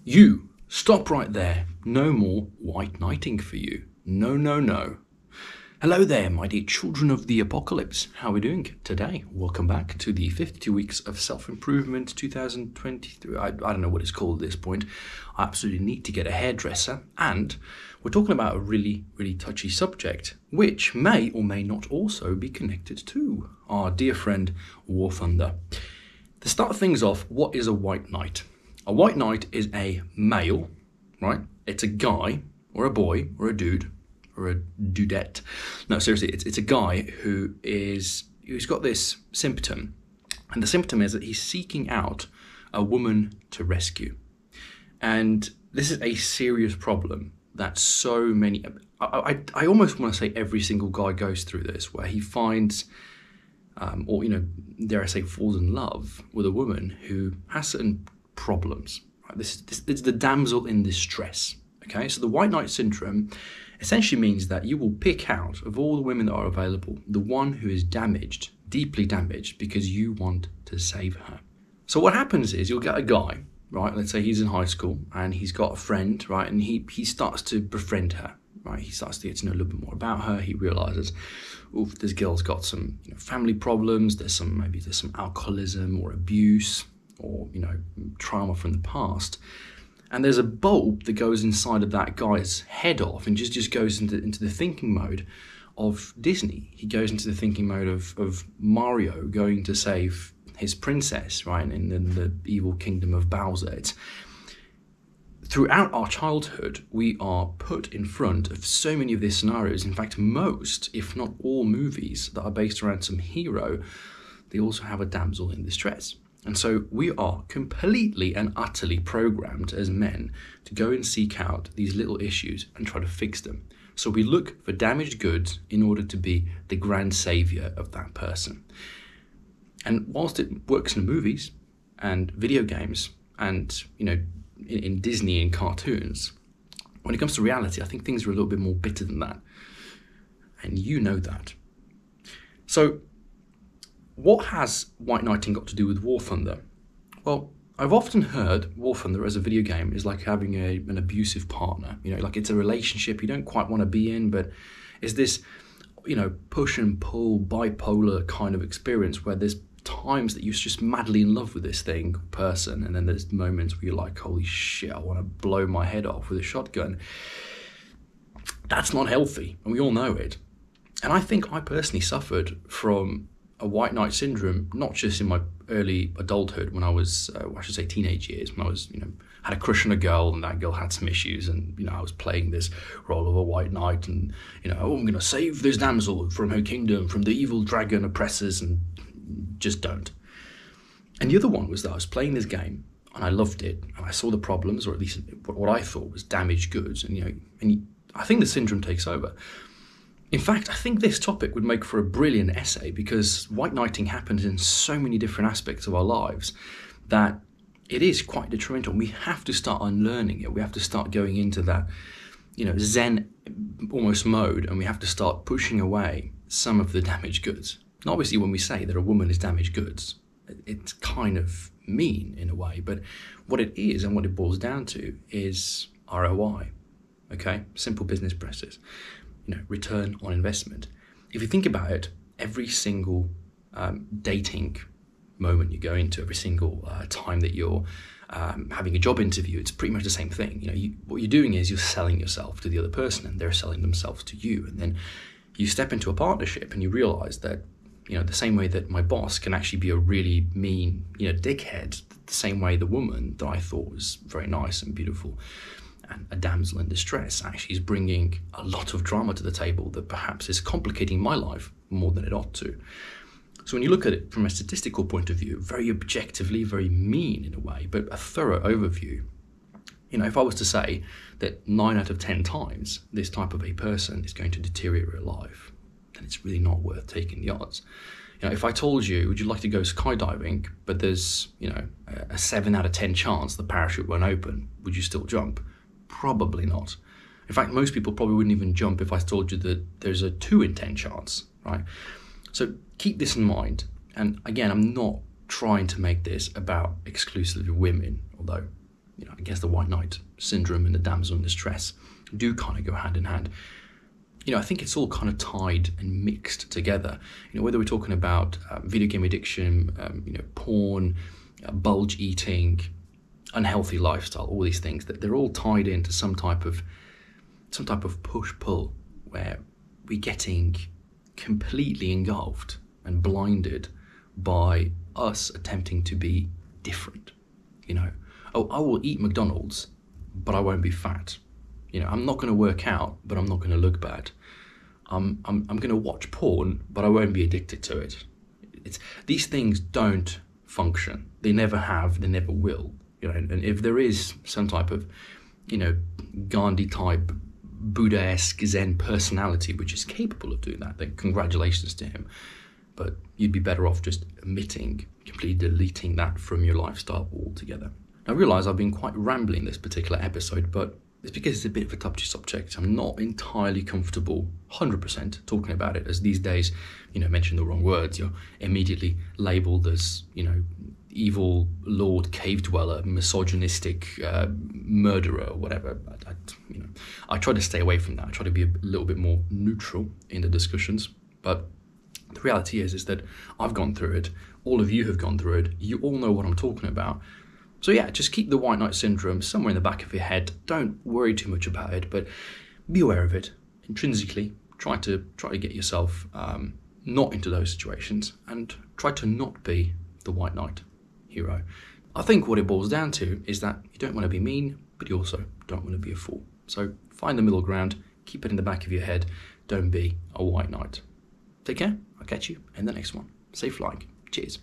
You, stop right there. No more white knighting for you. No, no, no. Hello there, my dear children of the apocalypse. How are we doing today? Welcome back to the 52 Weeks of Self-Improvement 2023. I don't know what it's called at this point. I absolutely need to get a hairdresser. And we're talking about a really, really touchy subject, which may or may not also be connected to our dear friend War Thunder. To start things off, what is a white knight? A white knight is a male, right? It's a guy or a boy or a dude or a dudette. No, seriously, it's a guy who's got this symptom, and the symptom is that he's seeking out a woman to rescue. And this is a serious problem that so many, I almost want to say every single guy goes through this, where he finds, or dare I say, falls in love with a woman who has certain problems. Right? This is the damsel in distress. Okay, so the white knight syndrome essentially means that you will pick out of all the women that are available the one who is damaged, deeply damaged, because you want to save her. So what happens is you'll get a guy, right? Let's say he's in high school and he's got a friend, right? And he starts to befriend her, right? He starts to get to know a little bit more about her. He realizes, oof, this girl's got some family problems. There's some alcoholism or abuse or trauma from the past. And there's a bulb that goes inside of that guy's head off and just goes into the thinking mode of Disney. He goes into the thinking mode of Mario going to save his princess, right, in the evil kingdom of Bowser. Throughout our childhood, we are put in front of so many of these scenarios. In fact, most, if not all, movies that are based around some hero, they also have a damsel in distress. And so we are completely and utterly programmed as men to go and seek out these little issues and try to fix them. So we look for damaged goods in order to be the grand savior of that person. And whilst it works in movies and video games and, in Disney and cartoons, when it comes to reality, I think things are a little bit more bitter than that. And you know that. So what has white knighting got to do with War Thunder? Well, I've often heard War Thunder as a video game is like having an abusive partner. Like it's a relationship you don't quite want to be in, but it's this, push and pull, bipolar kind of experience where there's times that you're just madly in love with this person, and then there's moments where you're like, holy shit, I want to blow my head off with a shotgun. That's not healthy, and we all know it. And I think I personally suffered from a white knight syndrome, not just in my early adulthood when I was, teenage years, when I was, had a crush on a girl and that girl had some issues, and, I was playing this role of a white knight and, I'm going to save this damsel from her kingdom, from the evil dragon oppressors, and just don't. And the other one was that I was playing this game and I loved it and I saw the problems, or at least what I thought was damaged goods, and, I think the syndrome takes over. In fact, I think this topic would make for a brilliant essay, because white knighting happens in so many different aspects of our lives that it is quite detrimental. We have to start unlearning it. We have to start going into that, Zen almost mode, and we have to start pushing away some of the damaged goods. And obviously, when we say that a woman is damaged goods, it's kind of mean in a way, but what it is and what it boils down to is ROI, okay? Simple business process. Return on investment. If you think about it, every single dating moment you go into, every single time that you're having a job interview, it's pretty much the same thing. What you're doing is you're selling yourself to the other person, and they're selling themselves to you. And then you step into a partnership and you realize that, the same way that my boss can actually be a really mean, dickhead, the same way the woman that I thought was very nice and beautiful and a damsel in distress actually is bringing a lot of drama to the table that perhaps is complicating my life more than it ought to. So when you look at it from a statistical point of view, very objectively, very mean in a way, but a thorough overview, if I was to say that 9 out of 10 times this type of a person is going to deteriorate their life, then it's really not worth taking the odds. If I told you, would you like to go skydiving, but there's, a 7 out of 10 chance the parachute won't open, would you still jump? Probably not. In fact, most people probably wouldn't even jump if I told you that there's a 2 in 10 chance, right? So keep this in mind. And again, I'm not trying to make this about exclusively women, although I guess the white knight syndrome and the damsel in distress do kind of go hand in hand. I think it's all kind of tied and mixed together. Whether we're talking about video game addiction, porn, bulge eating, unhealthy lifestyle, all these things, that they're all tied into some type of push-pull where we're getting completely engulfed and blinded by us attempting to be different. Oh, I will eat McDonald's, but I won't be fat. I'm not going to work out, but I'm not going to look bad. I'm going to watch porn, but I won't be addicted to it. These things don't function. They never have. They never will. And if there is some type of, Gandhi type, Buddha-esque Zen personality which is capable of doing that, then congratulations to him. But you'd be better off just omitting, completely deleting that from your lifestyle altogether. Now, I realise I've been quite rambling in this particular episode, but it's because it's a bit of a touchy subject. I'm not entirely comfortable 100% talking about it, as these days, mention the wrong words, you're immediately labelled as, evil lord cave dweller, misogynistic murderer, or whatever. I try to stay away from that. I try to be a little bit more neutral in the discussions, but the reality is that I've gone through it. All of you have gone through it. You all know what I'm talking about. So yeah, just keep the white knight syndrome somewhere in the back of your head. Don't worry too much about it, but be aware of it. Intrinsically, try to get yourself not into those situations, and try to not be the white knight hero. I think what it boils down to is that you don't want to be mean, but you also don't want to be a fool. So find the middle ground, keep it in the back of your head. Don't be a white knight. Take care. I'll catch you in the next one. Safe flying. Cheers.